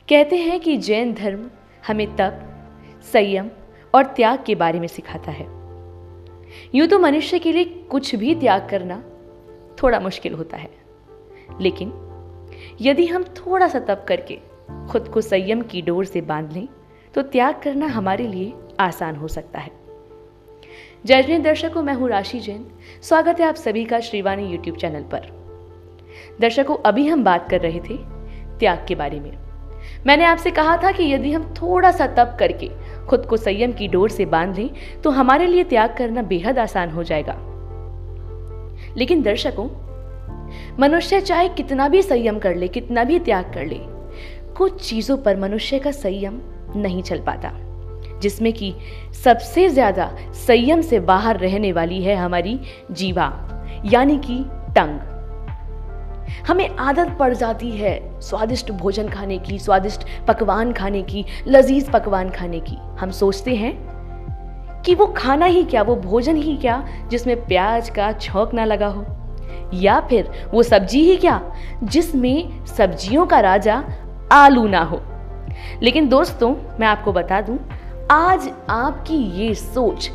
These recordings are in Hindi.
कहते हैं कि जैन धर्म हमें तप, संयम और त्याग के बारे में सिखाता है। यूं तो मनुष्य के लिए कुछ भी त्याग करना थोड़ा मुश्किल होता है, लेकिन यदि हम थोड़ा सा तप करके खुद को संयम की डोर से बांध लें तो त्याग करना हमारे लिए आसान हो सकता है। जय जैन दर्शकों, मैं हूं राशि जैन। स्वागत है आप सभी का श्रीवाणी यूट्यूब चैनल पर। दर्शकों, अभी हम बात कर रहे थे त्याग के बारे में। मैंने आपसे कहा था कि यदि हम थोड़ा सा तप करके खुद को संयम की डोर से बांध लें तो हमारे लिए त्याग करना बेहद आसान हो जाएगा। लेकिन दर्शकों, मनुष्य चाहे कितना भी संयम कर ले, कितना भी त्याग कर ले, कुछ चीजों पर मनुष्य का संयम नहीं चल पाता, जिसमें कि सबसे ज्यादा संयम से बाहर रहने वाली है हमारी जीवा, यानी कि टंग। हमें आदत पड़ जाती है स्वादिष्ट भोजन खाने की, स्वादिष्ट पकवान खाने की, लजीज पकवान खाने की। हम सोचते हैं कि वो खाना ही क्या, वो भोजन ही क्या जिसमें प्याज का छौंक ना लगा हो, या फिर वो सब्जी ही क्या जिसमें सब्जियों का राजा आलू ना हो। लेकिन दोस्तों, मैं आपको बता दूं, आज आपकी ये सोच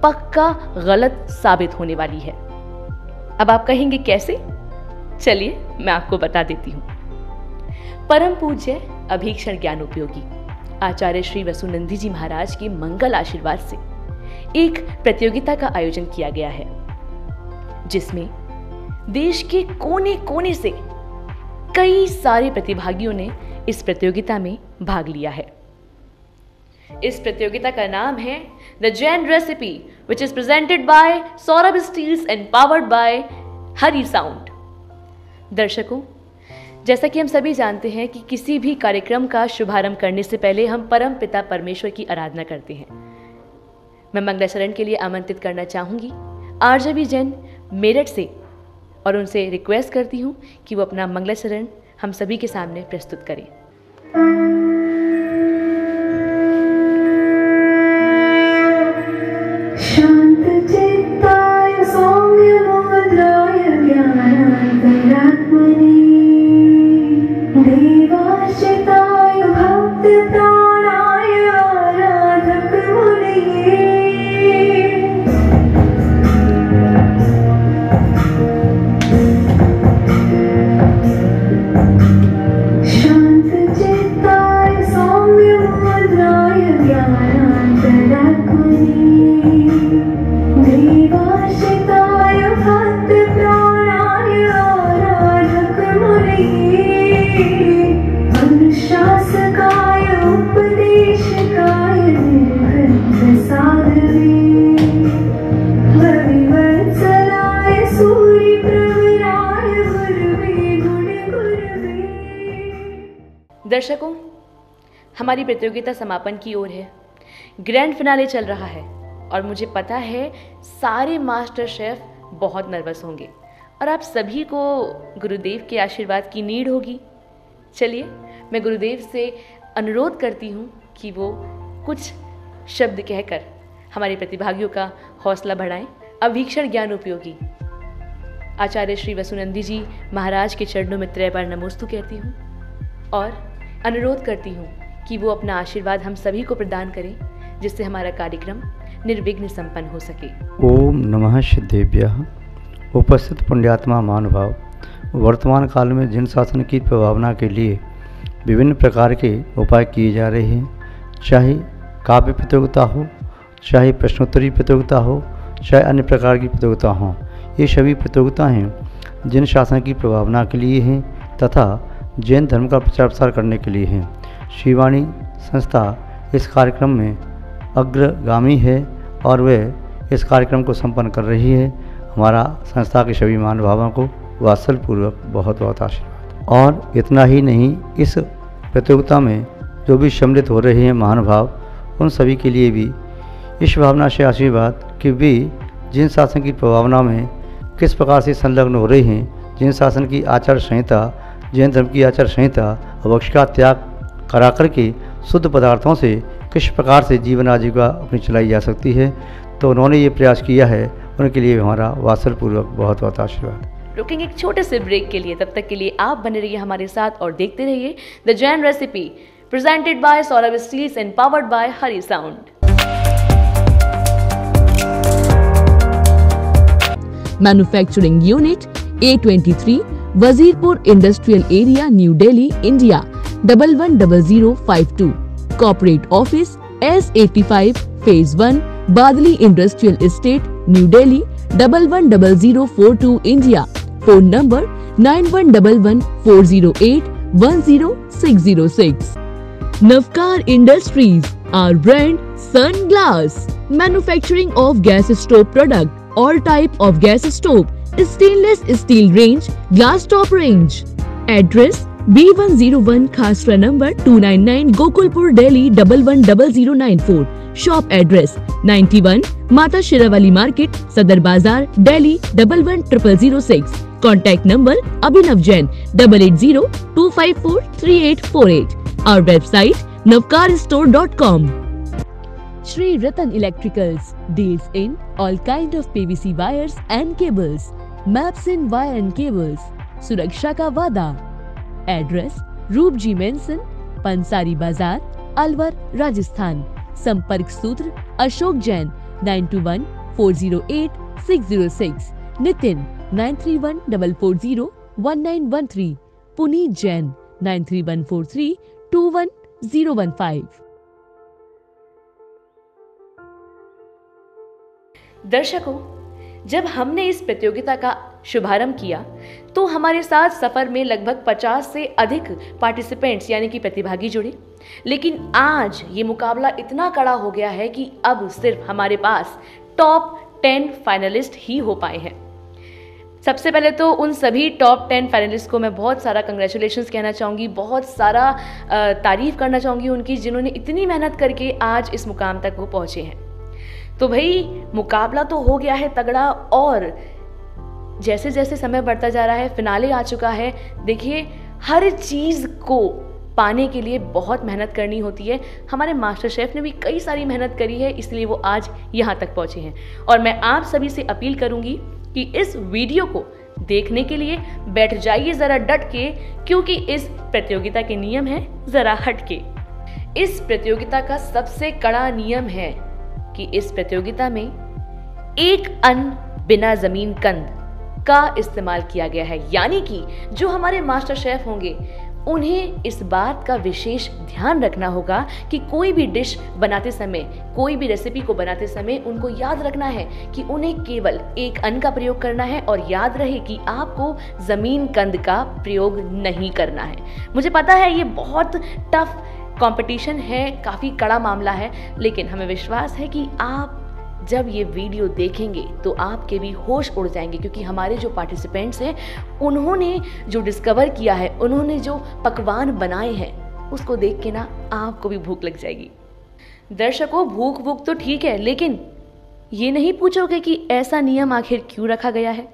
पक्का गलत साबित होने वाली है। अब आप कहेंगे कैसे? चलिए मैं आपको बता देती हूं। परम पूज्य अभीक्षण ज्ञान उपयोगी आचार्य श्री वसुनंदी जी महाराज के मंगल आशीर्वाद से एक प्रतियोगिता का आयोजन किया गया है, जिसमें देश के कोने कोने से कई सारे प्रतिभागियों ने इस प्रतियोगिता में भाग लिया है। इस प्रतियोगिता का नाम है the Jain recipe, which is presented by Saurabh Steels and powered by Hari Sound. दर्शकों, जैसा कि हम सभी जानते हैं कि किसी भी कार्यक्रम का शुभारंभ करने से पहले हम परम पिता परमेश्वर की आराधना करते हैं। मैं मंगलाचरण के लिए आमंत्रित करना चाहूंगी आरजेबी जैन मेरठ से, और उनसे रिक्वेस्ट करती हूं कि वो अपना मंगलाचरण हम सभी के सामने प्रस्तुत करें। दर्शकों, हमारी प्रतियोगिता समापन की ओर है। ग्रैंड फिनाले चल रहा है और मुझे पता है सारे मास्टर शेफ बहुत नर्वस होंगे और आप सभी को गुरुदेव के आशीर्वाद की नीड होगी। चलिए मैं गुरुदेव से अनुरोध करती हूँ कि वो कुछ शब्द कहकर हमारे प्रतिभागियों का हौसला बढ़ाएं। अभीक्षण ज्ञान उपयोगी आचार्य श्री वसुनंदी जी महाराज के चरणों में 3 बार नमोस्तु कहती हूँ और अनुरोध करती हूँ कि वो अपना आशीर्वाद हम सभी को प्रदान करें, जिससे हमारा कार्यक्रम निर्विघ्न संपन्न हो सके। ओम नमः सिद्धेभ्यः। उपस्थित पुण्यात्मा महानुभाव, वर्तमान काल में जिन शासन की प्रभावना के लिए विभिन्न प्रकार के उपाय किए जा रहे हैं, चाहे काव्य प्रतियोगिता हो, चाहे प्रश्नोत्तरी प्रतियोगिता हो, चाहे अन्य प्रकार की प्रतियोगिता हो, ये सभी प्रतियोगिताएँ जिन शासन की प्रभावना के लिए हैं तथा जैन धर्म का प्रचार प्रसार करने के लिए हैं। श्रीवाणी संस्था इस कार्यक्रम में अग्रगामी है और वह इस कार्यक्रम को संपन्न कर रही है। हमारा संस्था के सभी महानुभावों को वात्सल्यपूर्वक बहुत बहुत आशीर्वाद। और इतना ही नहीं, इस प्रतियोगिता में जो भी सम्मिलित हो रहे हैं महानुभाव, उन सभी के लिए भी इस भावना से आशीर्वाद कि वे जिन शासन की प्रभावना में किस प्रकार से संलग्न हो रहे हैं, जिन शासन की आचार संहिता, जैन धर्म की आचार संहिता अभक्ष का त्याग करा करके शुद्ध पदार्थों से किस प्रकार से जीवन आजीविका अपनी चलाई जा सकती है, तो उन्होंने ये प्रयास किया है। उनके लिए हमारा वात्सल्यपूर्वक बहुत बहुत आशीर्वाद। रुकेंगे एक छोटे से ब्रेक के लिए, तब तक के लिए आप बने रहिए हमारे साथ और देखते रहिए the Jain recipe, presented by Saurabh Steels and powered by Hari Sound. Manufacturing Unit A23, Wazirpur Industrial Area, New Delhi, India 110052. Corporate Office S85 Phase 1, Badli Industrial Estate, New Delhi 110042, India. Phone number 911140810606. Navkar Industries, our brand Sunglass. Manufacturing of gas stove product, all type of gas stove, stainless steel range, glass top range. Address B101 Khasra number 299, Gokulpur, Delhi 110094. Shop address 91 Mata Shirawali Market, Sadar Bazaar, Delhi 110006. Contact number Abhinav Jain 8802543848. Our website navkarstore.com. Shri Ratan Electricals deals in all kind of PVC wires and cables, maps in wire and cables, Suraksha ka Vada. Address Roopji Mansion, Pansari Bazaar, Alwar, Rajasthan. Sampark Sutra Ashok Jain 921-408-606. Nitin 931-440-1913. Puneet Jain 93143-21015. दर्शकों, जब हमने इस प्रतियोगिता का शुभारंभ किया तो हमारे साथ सफर में लगभग 50 से अधिक पार्टिसिपेंट्स यानी कि प्रतिभागी जुड़े। लेकिन आज ये मुकाबला इतना कड़ा हो गया है कि अब सिर्फ हमारे पास टॉप 10 फाइनलिस्ट ही हो पाए हैं। सबसे पहले तो उन सभी टॉप 10 फाइनलिस्ट को मैं बहुत सारा कंग्रेचुलेशंस कहना चाहूँगी, बहुत सारा तारीफ करना चाहूँगी उनकी, जिन्होंने इतनी मेहनत करके आज इस मुकाम तक वो पहुँचे हैं। तो भाई मुकाबला तो हो गया है तगड़ा, और जैसे जैसे समय बढ़ता जा रहा है, फिनाले आ चुका है। देखिए, हर चीज़ को पाने के लिए बहुत मेहनत करनी होती है। हमारे मास्टर शेफ ने भी कई सारी मेहनत करी है, इसलिए वो आज यहाँ तक पहुँचे हैं। और मैं आप सभी से अपील करूँगी कि इस वीडियो को देखने के लिए बैठ जाइए ज़रा डट के, क्योंकि इस प्रतियोगिता के नियम हैं ज़रा हट के। इस प्रतियोगिता का सबसे कड़ा नियम है कि इस प्रतियोगिता में एक अन्न बिना जमीन कंद का इस्तेमाल किया गया है, यानी कि जो हमारे मास्टर शेफ होंगे उन्हें इस बात का विशेष ध्यान रखना होगा कि कोई भी डिश बनाते समय, कोई भी रेसिपी को बनाते समय उनको याद रखना है कि उन्हें केवल एक अन्न का प्रयोग करना है, और याद रहे कि आपको जमीन कंद का प्रयोग नहीं करना है। मुझे पता है ये बहुत टफ कंपटीशन है, काफ़ी कड़ा मामला है, लेकिन हमें विश्वास है कि आप जब ये वीडियो देखेंगे तो आपके भी होश उड़ जाएंगे, क्योंकि हमारे जो पार्टिसिपेंट्स हैं उन्होंने जो डिस्कवर किया है, उन्होंने जो पकवान बनाए हैं, उसको देख के ना आपको भी भूख लग जाएगी। दर्शकों, भूख तो ठीक है, लेकिन ये नहीं पूछोगे कि ऐसा नियम आखिर क्यों रखा गया है।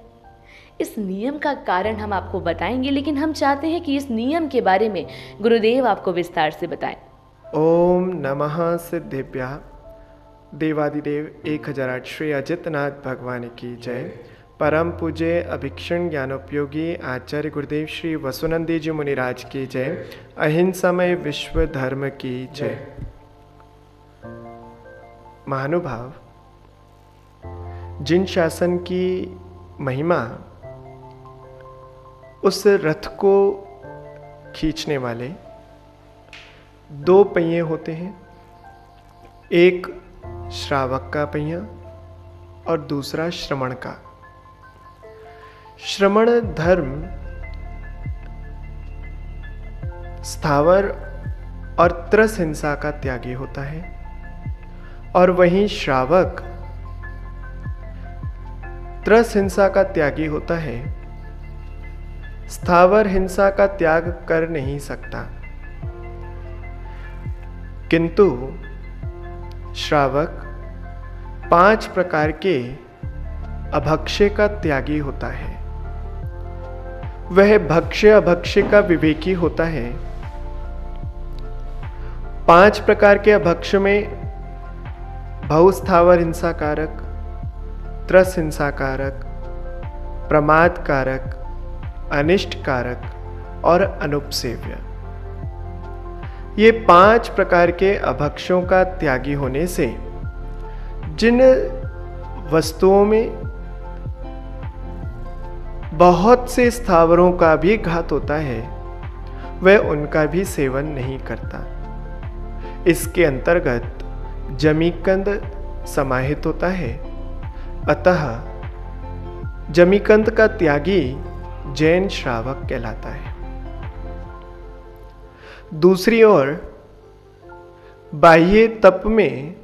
इस नियम का कारण हम आपको बताएंगे, लेकिन हम चाहते हैं कि इस नियम के बारे में गुरुदेव आपको विस्तार से बताएं। ओम नमः सिद्धेभ्यः। देवादिदेव 1008 श्री अजितनाथ भगवान की जय। परम पूज्य अभिक्षण ज्ञानोपयोगी आचार्य गुरुदेव श्री वसुनंदी जी मुनिराज की जय। अहिंसामय विश्व धर्म की जय। महानुभाव, जिन शासन की महिमा उस रथ को खींचने वाले दो पहिए होते हैं, एक श्रावक का पहिया और दूसरा श्रमण का। श्रमण धर्म स्थावर और त्रस हिंसा का त्यागी होता है, और वहीं श्रावक त्रस हिंसा का त्यागी होता है, स्थावर हिंसा का त्याग कर नहीं सकता। किंतु श्रावक 5 प्रकार के अभक्ष्य का त्यागी होता है। वह भक्ष्य अभक्ष्य का विवेकी होता है। 5 प्रकार के अभक्ष्य में बहुस्थावर हिंसाकारक, त्रस हिंसाकारक, प्रमाद कारक, अनिष्ट कारक और अनुपसेव्य। ये 5 प्रकार के अभक्षों का त्यागी होने से जिन वस्तुओं में बहुत से स्थावरों का भी घात होता है वह उनका भी सेवन नहीं करता। इसके अंतर्गत जमीकंद समाहित होता है। अतः जमीकंद का त्यागी जैन श्रावक कहलाता है। दूसरी ओर बाह्य तप में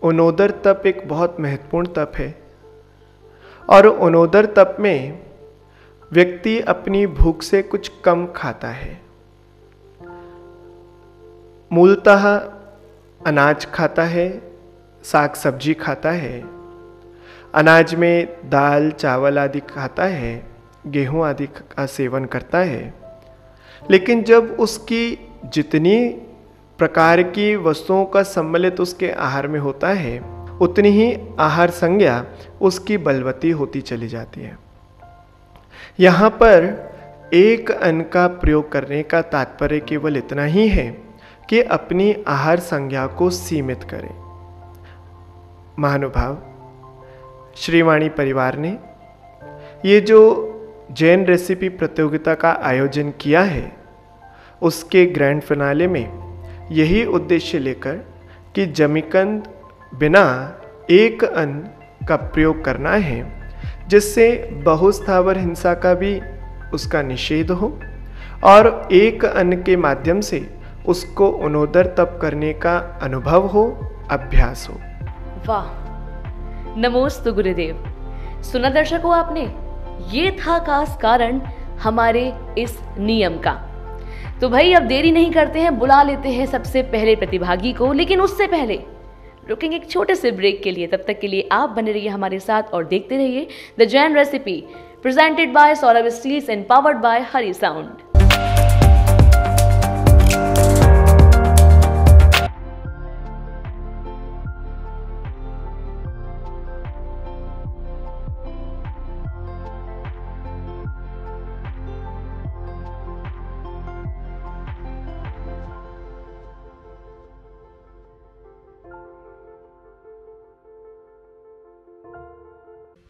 उनोदर तप एक बहुत महत्वपूर्ण तप है और उनोदर तप में व्यक्ति अपनी भूख से कुछ कम खाता है। मूलतः अनाज खाता है, साग सब्जी खाता है, अनाज में दाल चावल आदि खाता है, गेहूं आदि का सेवन करता है। लेकिन जब उसकी जितनी प्रकार की वस्तुओं का सम्मिलित उसके आहार में होता है उतनी ही आहार संज्ञा उसकी बलवती होती चली जाती है। यहाँ पर एक अन्न का प्रयोग करने का तात्पर्य केवल इतना ही है कि अपनी आहार संज्ञा को सीमित करें। महानुभाव, श्रीवाणी परिवार ने ये जो जैन रेसिपी प्रतियोगिता का आयोजन किया है उसके ग्रैंड फिनाले में यही उद्देश्य लेकर कि जमीकंद बिना एक अन्न का प्रयोग करना है जिससे बहुस्थावर हिंसा का भी उसका निषेध हो और एक अन्न के माध्यम से उसको उनोदर तप करने का अनुभव हो, अभ्यास हो। वाह, नमोस्तु गुरुदेव। सुना दर्शकों आपने, ये था खास कारण हमारे इस नियम का। तो भाई अब देरी नहीं करते हैं, बुला लेते हैं सबसे पहले प्रतिभागी को। लेकिन उससे पहले रुकेंगे एक छोटे से ब्रेक के लिए। तब तक के लिए आप बने रहिए हमारे साथ और देखते रहिए the Jain recipe, presented by Saurabh Steels and powered by Hari Sound.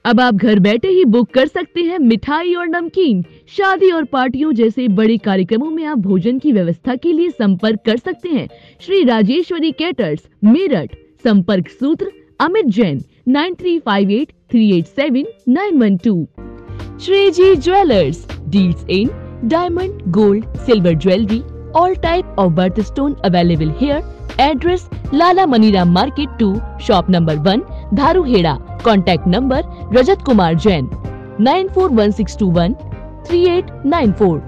अब आप घर बैठे ही बुक कर सकते हैं मिठाई और नमकीन। शादी और पार्टियों जैसे बड़े कार्यक्रमों में आप भोजन की व्यवस्था के लिए संपर्क कर सकते हैं श्री राजेश्वरी कैटर्स, मेरठ। संपर्क सूत्र अमित जैन 9358387912। श्री जी jewellers deals in diamond, gold, silver jewellery, all type of birthstone available here. Address Lala Manira Market 2, shop number 1, Dharuheda. Contact number Rajat Kumar Jain 941621 3894.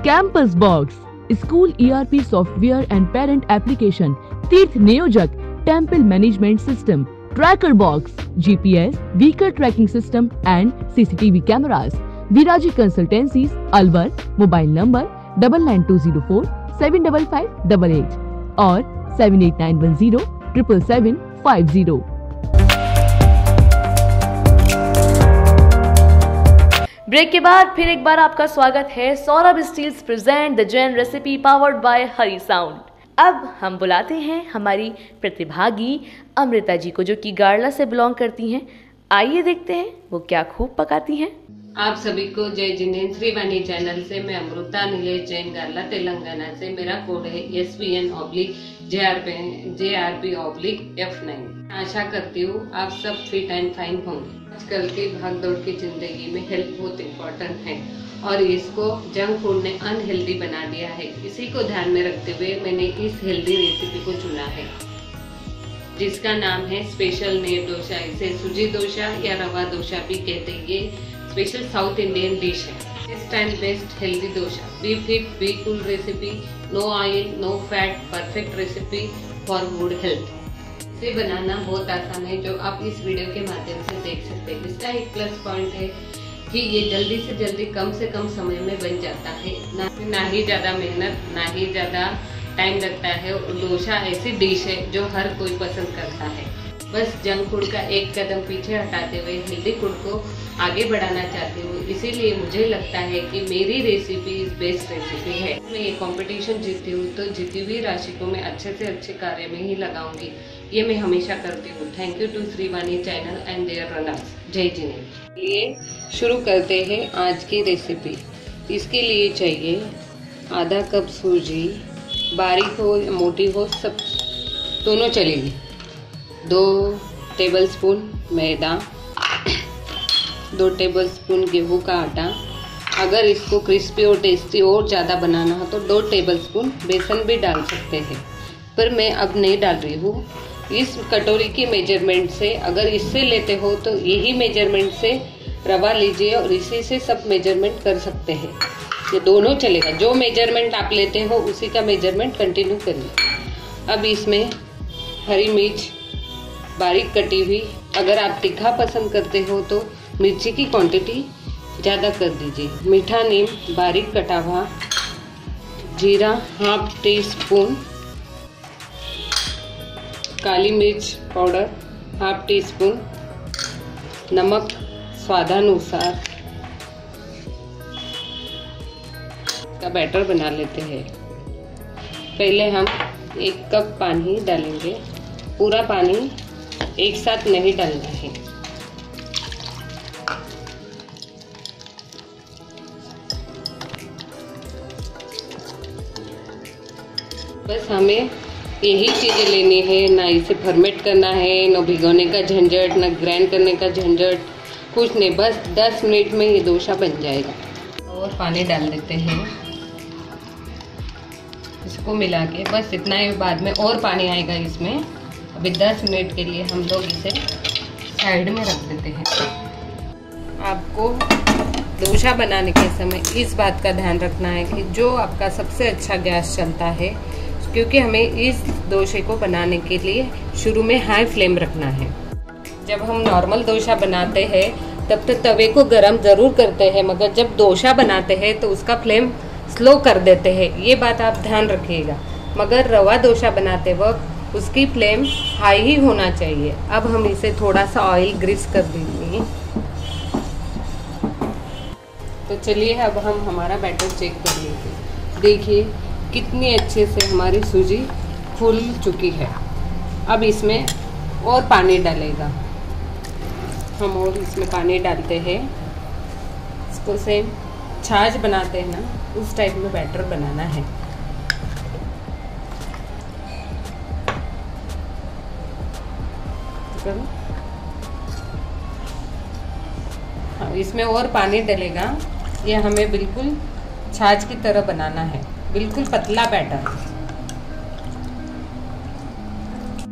Campus Box School ERP software and parent application. Tirth Niyojak Temple Management System. Tracker Box GPS Vehicle Tracking System and CCTV cameras. Viraji Consultancies Alwar. Mobile number 99204 75588 और 78910 77750। ब्रेक के बाद फिर एक बार आपका स्वागत है। Saurabh Steels present the Jain recipe powered by Hari Sound. अब हम बुलाते हैं हमारी प्रतिभागी अमृता जी को, जो कि गाड़ला से बिलोंग करती हैं। आइए देखते हैं वो क्या खूब पकाती हैं। आप सभी को जय जिनेन्द्र। श्रीवाणी चैनल से मैं अमृता नीलेश जैन, गाड़ला तेलंगाना से। मेरा कोड है SVN/JRP/F9। आशा करती हूँ आप सब फिट एंड फाइन होंगे। आजकल की भागदौड़ की जिंदगी में हेल्थ बहुत इम्पोर्टेंट है और इसको जंक फूड ने अनहेल्दी बना दिया है। इसी को ध्यान में रखते हुए मैंने इस हेल्दी रेसिपी को चुना है, जिसका नाम है स्पेशल नेर डोसा। इसे सूजी डोसा या रवा डोसा भी कहते हैं। ये स्पेशल साउथ इंडियन डिश है। इस time best healthy dosa, be fit be cool recipe, no oil no fat, perfect recipe for good health. इसे बनाना बहुत आसान है, जो आप इस वीडियो के माध्यम से देख सकते हैं। इसका एक प्लस पॉइंट है कि ये जल्दी से जल्दी कम से कम समय में बन जाता है, ना ही ज्यादा मेहनत, ना ही ज्यादा टाइम लगता है। डोसा ऐसी डिश है जो हर कोई पसंद करता है। बस जंक फूड का एक कदम पीछे हटाते हुए हेल्दी फूड को आगे बढ़ाना चाहती हूँ। इसीलिए मुझे लगता है कि मेरी रेसिपी बेस्ट रेसिपी है। मैं ये कंपटीशन जीती हूँ तो जीती हुई राशि को मैं अच्छे से अच्छे कार्य में ही लगाऊंगी। ये मैं हमेशा करती हूँ। Thank you to Shrivani channel and their runners. जय जिनेन्द्र। चलिए शुरू करते हैं आज की रेसिपी। इसके लिए चाहिए आधा कप सूजी, बारीक हो या मोटी हो सब दोनों चलेगी। 2 टेबलस्पून मैदा, 2 टेबलस्पून गेहूं का आटा। अगर इसको क्रिस्पी और टेस्टी और ज़्यादा बनाना हो तो 2 टेबलस्पून बेसन भी डाल सकते हैं, पर मैं अब नहीं डाल रही हूँ। इस कटोरी की मेजरमेंट से अगर इससे लेते हो तो यही मेजरमेंट से रवा लीजिए और इसी से सब मेजरमेंट कर सकते हैं। ये दोनों चलेगा, जो मेजरमेंट आप लेते हो उसी का मेजरमेंट कंटिन्यू करिए। अब इसमें हरी मिर्च बारीक कटी हुई, अगर आप तीखा पसंद करते हो तो मिर्ची की क्वांटिटी ज़्यादा कर दीजिए। मीठा नीम बारीक कटा हुआ, जीरा हाफ टी स्पून, काली मिर्च पाउडर हाफ टी स्पून, नमक स्वादानुसार। का बैटर बना लेते हैं। पहले हम 1 कप पानी डालेंगे। पूरा पानी एक साथ नहीं डालना है। बस हमें यही चीज़ें लेनी है, ना इसे फर्मेंट करना है, ना भिगोने का झंझट, ना ग्राइंड करने का झंझट, कुछ नहीं। बस 10 मिनट में ये डोसा बन जाएगा। और पानी डाल देते हैं, इसको मिला के बस इतना ही। बाद में और पानी आएगा इसमें। अभी 10 मिनट के लिए हम लोग इसे साइड में रख देते हैं। आपको डोसा बनाने के समय इस बात का ध्यान रखना है कि जो आपका सबसे अच्छा गैस चलता है, क्योंकि हमें इस डोसे को बनाने के लिए शुरू में हाई फ्लेम रखना है। जब हम नॉर्मल डोसा बनाते हैं तब तो तवे को गरम ज़रूर करते हैं, मगर जब डोसा बनाते हैं तो उसका फ्लेम स्लो कर देते हैं। ये बात आप ध्यान रखिएगा। मगर रवा डोसा बनाते वक्त उसकी फ्लेम हाई ही होना चाहिए। अब हम इसे थोड़ा सा ऑयल ग्रीस कर देंगे। तो चलिए अब हम हमारा बैटर चेक कर लेंगे। देखिए कितनी अच्छे से हमारी सूजी फूल चुकी है। अब इसमें और पानी डालेगा। हम और इसमें पानी डालते हैं। इसको सेम छाछ बनाते हैं ना, उस टाइप में बैटर बनाना है। हाँ, इसमें और पानी डलेगा। ये हमें बिल्कुल छाछ की तरह बनाना है, बिल्कुल पतला बैटर।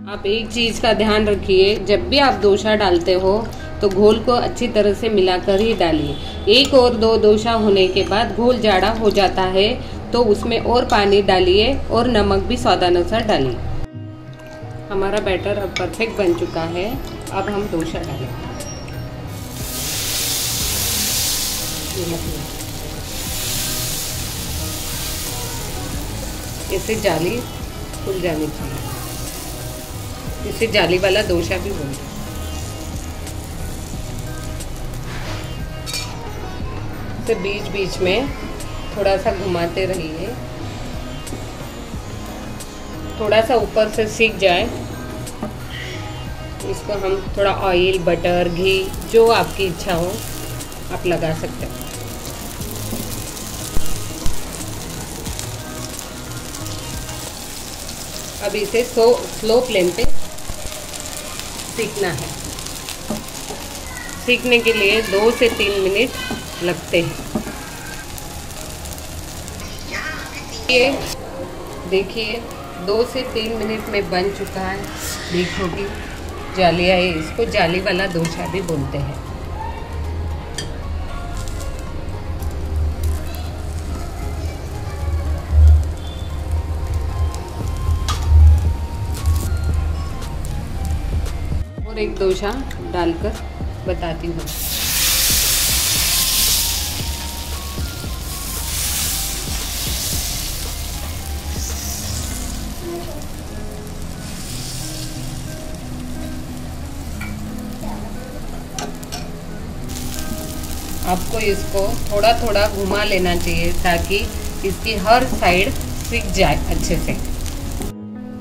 आप एक चीज़ का ध्यान रखिए, जब भी आप डोसा डालते हो तो घोल को अच्छी तरह से मिलाकर ही डालिए। 1 और 2 डोसा होने के बाद घोल जाड़ा हो जाता है तो उसमें और पानी डालिए और नमक भी स्वादानुसार डालिए। हमारा बैटर अब परफेक्ट बन चुका है। अब हम डोसा डालेंगे। इसे जाली खुल जानी चाहिए, इसे जाली वाला डोसा भी बोलते हैं। तो बीच बीच में थोड़ा सा घुमाते रहिए, थोड़ा सा ऊपर से सीख जाए। इसको हम थोड़ा ऑयल, बटर, घी जो आपकी इच्छा हो आप लगा सकते हैं। अब इसे स्लो फ्लेम पे सीखना है। सीखने के लिए 2 से 3 मिनट लगते हैं। ये देखिए 2 से 3 मिनट में बन चुका है। देखोगी जाली आई, इसको जाली वाला डोसा भी बोलते हैं। और एक डोसा डालकर बताती हूँ। आपको इसको थोड़ा थोड़ा घुमा लेना चाहिए ताकि इसकी हर साइड सिक जाए अच्छे से।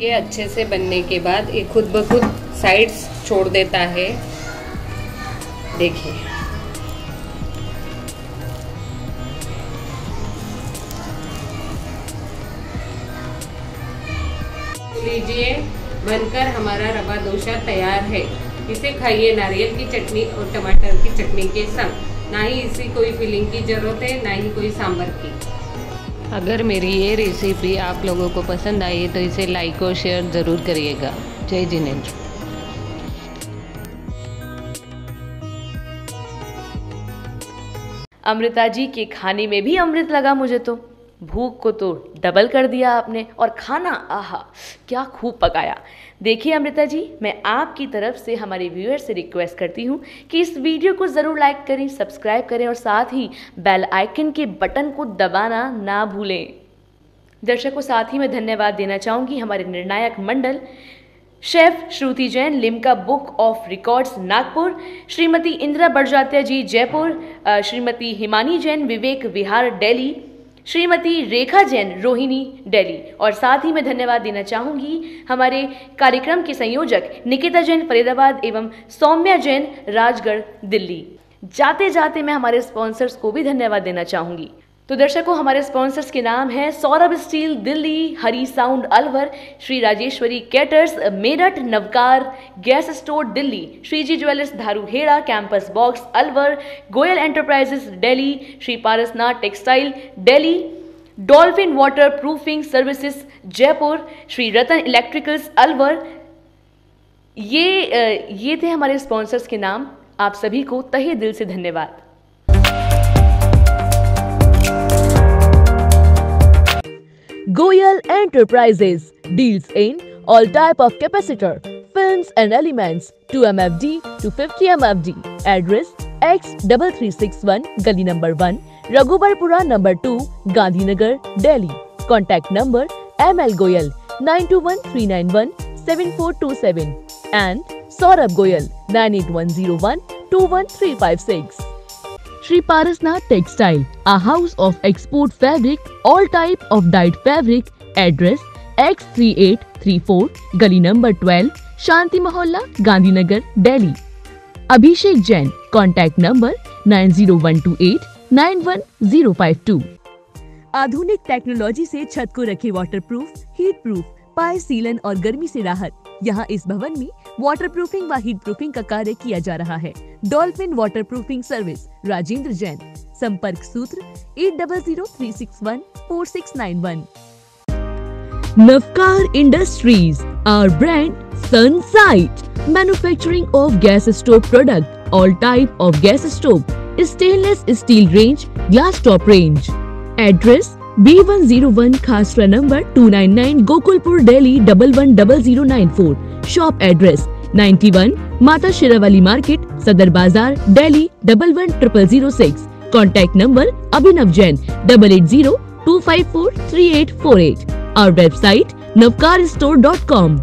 ये अच्छे से बनने के बाद ये खुद ब खुद साइड्स छोड़ देता है। देखिए लीजिए, बनकर हमारा रवा डोसा तैयार है। इसे खाइए नारियल की चटनी और टमाटर की चटनी के संग। ना ही इसी कोई फिलिंग की जरूरत है, ना ही कोई सांभर की। अगर मेरी ये रेसिपी आप लोगों को पसंद आई तो इसे लाइक और शेयर ज़रूर करिएगा। जय जिनेंद्र। अमृता जी के खाने में भी अमृत लगा मुझे तो। भूख को तो डबल कर दिया आपने, और खाना आहा क्या खूब पकाया। देखिए अमृता जी, मैं आपकी तरफ से हमारे व्यूअर से रिक्वेस्ट करती हूँ कि इस वीडियो को ज़रूर लाइक करें, सब्सक्राइब करें और साथ ही बेल आइकन के बटन को दबाना ना भूलें। दर्शकों, साथ ही मैं धन्यवाद देना चाहूँगी हमारे निर्णायक मंडल chef Shruti Jain, Limca book of records Nagpur, Shrimati Indira Barjatya ji Jaipur, Shrimati Himani Jain Vivek Vihar Delhi, Shrimati Rekha Jain Rohini Delhi. और साथ ही मैं धन्यवाद देना चाहूँगी हमारे कार्यक्रम के संयोजक निकिता जैन फरीदाबाद एवं सौम्या जैन राजगढ़ दिल्ली। जाते जाते मैं हमारे स्पॉन्सर्स को भी धन्यवाद देना चाहूँगी। तो दर्शकों, हमारे स्पॉन्सर्स के नाम हैं Saurabh steel Delhi, Hari sound Alwar, Shri Rajeshwari caterers Meerut, Navkar gas store Delhi, Shriji jewellers Dharuhera, campus box Alwar, Goyal enterprises Delhi, Shri Parasnath textile Delhi, dolphin water proofing services Jaipur, Shri Ratan electricals Alwar. ये थे हमारे स्पॉन्सर्स के नाम। आप सभी को तहे दिल से धन्यवाद। Goyal Enterprises deals in all type of capacitor, films and elements, 2 MFD to 50 MFD. Address X3361 Gali number 1, Raghubarpura number 2, Gandhinagar, Delhi. Contact number ML Goyal 9213917427 and Saurabh Goyal 9810121356. Shri Parasnath Textile, a house of export fabric, all type of dyed fabric. Address X3834 Gali number 12, Shanti Mohalla, Gandhinagar, Delhi. Abhishek Jain, contact number 9012891052. आधुनिक टेक्नोलॉजी से छत को रखे वाटरप्रूफ, हीट प्रूफ, पाए सीलन और गर्मी से राहत। यहाँ इस भवन में वाटरप्रूफिंग व हीट प्रूफिंग का कार्य किया जा रहा है। Dolphin waterproofing service, Rajendra Jain. संपर्क सूत्र 8003614691। Navkar Industries, our brand Sunsight, manufacturing of gas stove product, all type of gas stove, stainless steel range, glass top range. Address B101 Khasra number 299 Gokulpur Delhi 110094. Shop address 91 Mata Shirawali Market, Sadar Bazar, Delhi 110006. Contact number Abhinav Jain 8802543848. Our website navkarstore.com.